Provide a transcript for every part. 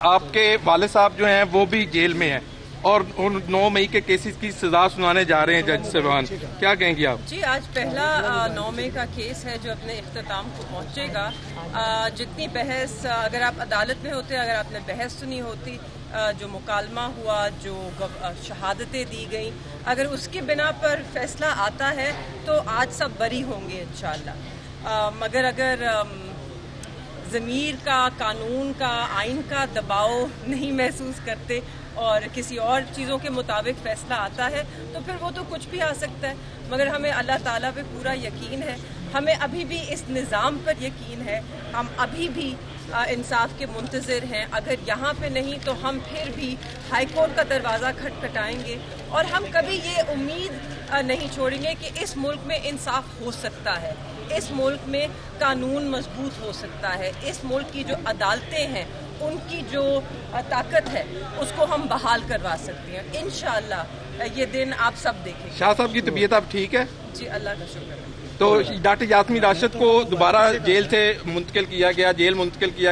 آپ کے والد صاحب جو ہیں وہ بھی جیل میں ہیں اور 9 مئی کے کیسز کی سزا سنانے جا رہے ہیں جج صاحبان، کیا کہیں گی آپ؟ جی آج پہلا 9 مئی کا کیس ہے جو اپنے اختتام کو پہنچے گا۔ جتنی بحث اگر آپ عدالت میں ہوتے، اگر آپ نے بحث سنی ہوتی، جو مکالمہ ہوا، جو شہادتیں دی گئیں، اگر اس کی بنا پر فیصلہ آتا ہے تو آج سب بری ہوں گے انشاءاللہ۔ مگر اگر ضمیر کا، قانون کا، آئین کا دباؤ نہیں محسوس کرتے اور کسی اور چیزوں کے مطابق فیصلہ آتا ہے تو پھر وہ تو کچھ بھی آ سکتا ہے، مگر ہمیں اللہ تعالیٰ پہ پورا یقین ہے، ہمیں ابھی بھی اس نظام پر یقین ہے، ہم ابھی بھی انصاف کے منتظر ہیں۔ اگر یہاں پہ نہیں تو ہم پھر بھی ہائی کورٹ کا دروازہ کھٹکھٹائیں گے اور ہم کبھی یہ امید نہیں چھوڑیں گے کہ اس ملک میں انصاف ہو سکتا ہے، اس ملک میں قانون مضبوط ہو سکتا ہے، اس ملک کی جو عدالتیں ہیں ان کی جو طاقت ہے اس کو ہم بحال کروا سکتے ہیں۔ انشاءاللہ یہ دن آپ سب دیکھیں گے۔ شاہ صاحب کی طبیعت اب ٹھیک ہے؟ جی اللہ کا شکر ہے۔ تو ڈاکٹر یاسمین راشد کو دوبارہ جیل سے منتقل کیا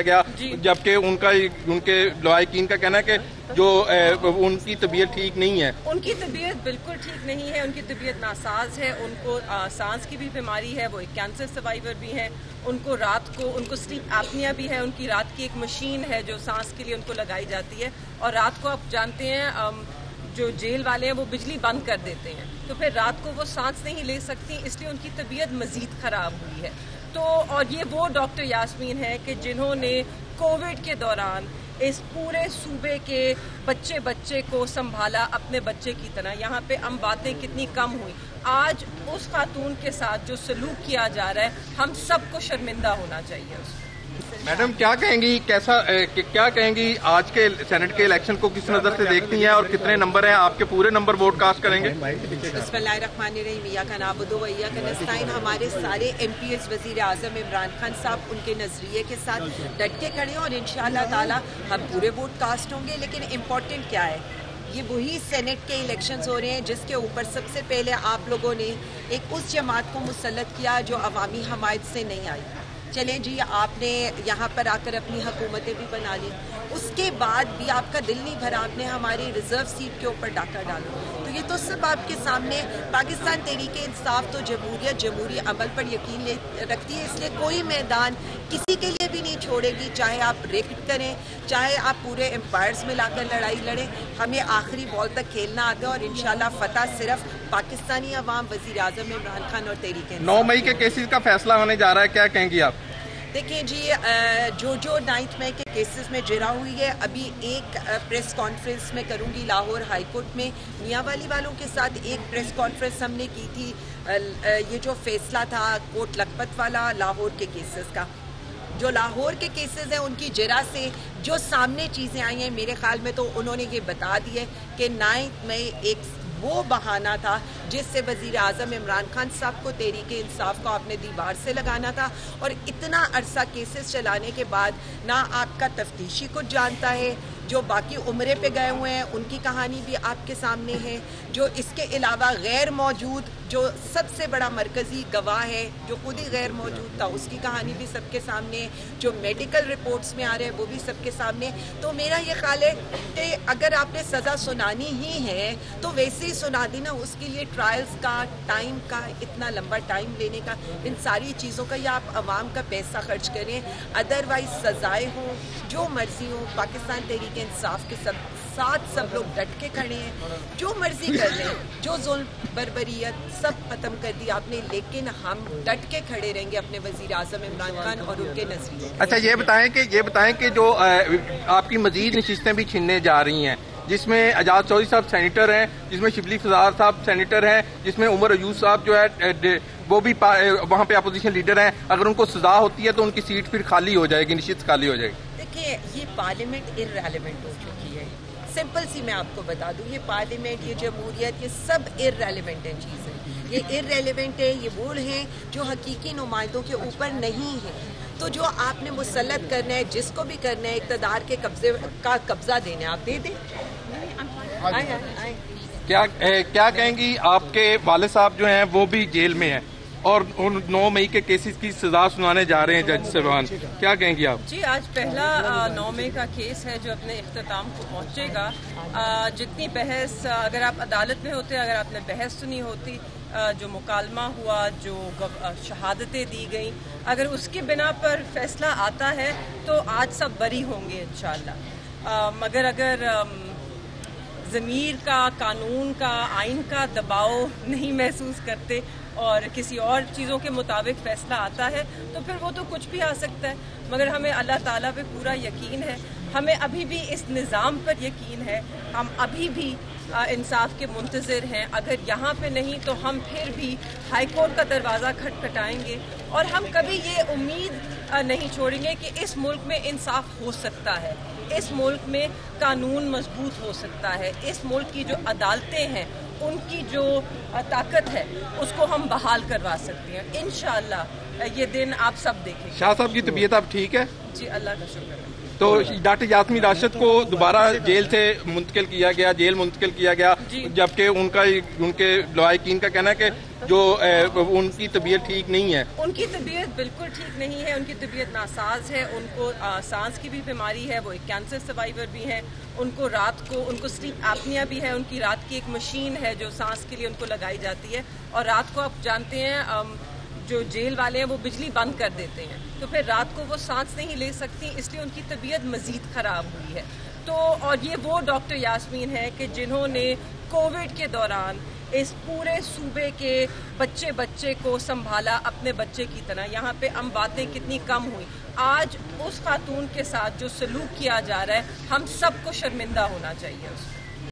گیا، جبکہ ان کے لواحقین کا کہنا ہے کہ جو ان کی طبیعت ٹھیک نہیں ہے۔ ان کی طبیعت بالکل ٹھیک نہیں ہے، ان کی طبیعت ناساز ہے، ان کو سانس کی بھی بیماری ہے، وہ ایک کینسر سروائیور بھی ہیں، ان کو رات کو ان کو سلیپ ایپنیا بھی ہے، ان کی رات کی ایک مشین ہے جو سانس کے لیے ان کو لگائی جاتی ہے، اور رات کو آپ جانتے ہیں جو جیل والے ہیں وہ بجلی بند کر دیتے ہیں تو پھر رات کو وہ سانس نہیں لے سکتی، اس لیے ان کی طبیعت مزید خراب ہوئی ہے۔ تو اور یہ وہ ڈاکٹر یاسمین ہے کہ جنہوں نے کووڈ کے دوران اس پورے صوبے کے بچے کو سنبھالا اپنے بچے کی طرح۔ یہاں پہ ہم باتیں کتنی کم ہوئی، آج اس خاتون کے ساتھ جو سلوک کیا جا رہا ہے ہم سب کو شرمندہ ہونا چاہیے اس کو۔ میڈم کیا کہیں گی، کیا کہیں گی آج کے سینٹ کے الیکشن کو کس نظر سے دیکھتی ہیں اور کتنے نمبر ہیں؟ آپ کے پورے نمبر ووٹ کاسٹ کریں گے؟ بسم اللہ الرحمن الرحیم، ایاک نعبد و ایاک نستعین۔ ہمارے سارے ایم پی ایس، وزیر اعظم عمران خان صاحب ان کے نظریے کے ساتھ ڈٹ کے کھڑے ہیں اور انشاءاللہ تعالی ہم پورے ووٹ کاسٹ ہوں گے۔ لیکن امپورٹنٹ کیا ہے، یہ وہی سینٹ کے الیکشنز ہو رہے ہیں جس کے اوپر سب سے پہلے آپ لوگوں نے ایک اس جماعت کو مسلط کیا جو عوامی حمایت سے نہیں آئی۔ چلیں جی، آپ نے یہاں پر آ کر اپنی حکومتیں بھی بنا لی، اس کے بعد بھی آپ کا دل نہیں بھرا، آپ نے ہماری ریزرو سیٹ کے اوپر ڈاکہ ڈالا۔ تو یہ تو سب آپ کے سامنے، پاکستان تحریک انصاف تو جمہوریت، جمہوری عمل پر یقین رکھتی ہے، اس لیے کوئی میدان کسی کے لیے بھی نہیں چھوڑے گی، چاہے آپ ریکٹ کریں، چاہے آپ پورے امپائرز میں لا کر لڑائی لڑیں، ہمیں آخری بال تک کھیلنا آتا ہے اور انشاءاللہ فتح صرف پاکستانی عوام، وزیر اعظم عمران خان اور تحریک انصاف۔ 9 مئی کے کیسز کا فیصلہ ہونے جا رہا ہے، کیا کہیں گی آپ؟ دیکھیں جی، جو 9 مئی کے کیسز میں جرا ہوئی ہے، ابھی ایک پریس کانفرنس میں کروں گی لاہور ہائی کورٹ میں، میاں والی والوں کے ساتھ ایک پریس کانفرنس ہم نے کی تھی۔ یہ جو فیصلہ تھا کوٹ لکھپت والا لاہور کے کیسز کا، جو لاہور کے کیسز ہیں ان کی جرا سے جو سامنے چیزیں آئی ہیں، میرے خیال میں تو انہوں نے یہ بتا دی ہے کہ 9 مئی ایک وہ بہانہ تھا جس سے وزیر اعظم عمران خان صاحب کو، تحریک انصاف کو آپ نے دیوار سے لگانا تھا، اور اتنا عرصہ کیسز چلانے کے بعد نہ آپ کا تفتیشی کچھ جانتا ہے، جو باقی عمرے پہ گئے ہوئے ہیں ان کی کہانی بھی آپ کے سامنے ہے، جو اس کے علاوہ غیر موجود جو سب سے بڑا مرکزی گواہ ہے جو خود ہی غیر موجود تھا اس کی کہانی بھی سب کے سامنے ہے، جو میڈیکل رپورٹس میں آ رہے ہیں وہ بھی سب کے سامنے۔ تو میرا یہ خیال ہے کہ اگر آپ نے سزا سنانی ہی ہے تو ویسے ہی سنا دی نا، اس کے لیے ٹرائلز کا ٹائم کا اتنا لمبا ٹائم لینے کا، ان ساری چیزوں کا، یا آپ عوام کا پیسہ خرچ کریں، ادروائز سزائیں ہوں جو مرضی ہوں۔ پاکستان تحریک انصاف کے ساتھ سب لوگ ڈٹ کے کھڑے ہیں، جو مرضی کر لیں، جو ظلم بربریت سب ختم کر دی آپ نے، لیکن ہم ڈٹ کے کھڑے رہیں گے اپنے وزیر اعظم عمران خان اور ان کے نظریے۔ اچھا یہ بتائیں کہ جو آپ کی مزید نشستیں بھی چھننے جا رہی ہیں، جس میں اعجاز چودھری صاحب سینیٹر ہیں، جس میں شبلی فضار صاحب سینیٹر ہیں، جس میں عمر ایوب صاحب جو ہے وہ بھی وہاں پہ اپوزیشن لیڈر ہیں، اگر ان کو سزا ہوتی ہے تو ان کی سیٹ پھر خالی ہو جائے گی، نشست خالی ہو جائے گی۔ دیکھیے یہ پارلیمنٹ ارریلیونٹ ہو چکی ہے، سمپل سی میں آپ کو بتا دوں، یہ پارلیمنٹ، یہ جمہوریت، یہ سب ارریلیونٹ ہیں چیزیں، یہ ارریلیونٹ ہے، یہ وہ ہیں جو حقیقی نمائندوں کے اوپر نہیں ہیں۔ تو جو آپ نے مسلط کرنا ہے، جس کو بھی کرنا ہے، اقتدار کے قبضہ دینا ہے، آپ دے دیں۔ کیا کہیں گی، آپ کے والد صاحب جو ہیں وہ بھی جیل میں ہیں اور 9 مئی کے کیسز کی سزا سنانے جا رہے ہیں جج صاحبان، کیا کہیں گی آپ؟ جی آج پہلا 9 مئی کا کیس ہے جو اپنے اختتام کو پہنچے گا. جتنی بحث اگر آپ عدالت میں ہوتے، اگر آپ نے بحث سنی ہوتی، جو مکالمہ ہوا، جو شہادتیں دی گئیں، اگر اس کی بنا پر فیصلہ آتا ہے تو آج سب بری ہوں گے انشاءاللہ. مگر اگر ضمیر کا، قانون کا، آئین کا دباؤ نہیں محسوس کرتے اور کسی اور چیزوں کے مطابق فیصلہ آتا ہے تو پھر وہ تو کچھ بھی آ سکتا ہے. مگر ہمیں اللہ تعالیٰ پہ پورا یقین ہے، ہمیں ابھی بھی اس نظام پر یقین ہے، ہم ابھی بھی انصاف کے منتظر ہیں. اگر یہاں پہ نہیں تو ہم پھر بھی ہائی کورٹ کا دروازہ کھٹکھٹائیں گے اور ہم کبھی یہ امید نہیں چھوڑیں گے کہ اس ملک میں انصاف ہو سکتا ہے، اس ملک میں قانون مضبوط ہو سکتا ہے، اس ملک کی جو عدالتیں ہیں ان کی جو طاقت ہے اس کو ہم بحال کروا سکتے ہیں. انشاءاللہ یہ دن آپ سب دیکھیں گے. شاہ صاحب کی طبیعت اب ٹھیک ہے؟ جی اللہ کا شکر ہے. تو ڈاکٹر یاسمین راشد کو دوبارہ جیل سے منتقل کیا گیا، جبکہ ان کے لواحقین کا کہنا ہے کہ جو ان کی طبیعت ٹھیک نہیں ہے. ان کی طبیعت بالکل ٹھیک نہیں ہے، ان کی طبیعت ناساز ہے، ان کو سانس کی بھی بیماری ہے، وہ ایک کینسر سروائیور بھی ہیں، ان کو رات کو ان کو سلیپ ایپنیا بھی ہے، ان کی رات کی ایک مشین ہے جو سانس کے لیے ان کو لگائی جاتی ہے، اور رات کو آپ جانتے ہیں جو جیل والے ہیں وہ بجلی بند کر دیتے ہیں تو پھر رات کو وہ سانس نہیں لے سکتی، اس لیے ان کی طبیعت مزید خراب ہوئی ہے. تو اور یہ وہ ڈاکٹر یاسمین ہے کہ جنہوں نے کووڈ کے دوران اس پورے صوبے کے بچے کو سنبھالا اپنے بچے کی طرح. یہاں پہ ہم باتیں کتنی کم ہوئی، آج اس خاتون کے ساتھ جو سلوک کیا جا رہا ہے ہم سب کو شرمندہ ہونا چاہیے اس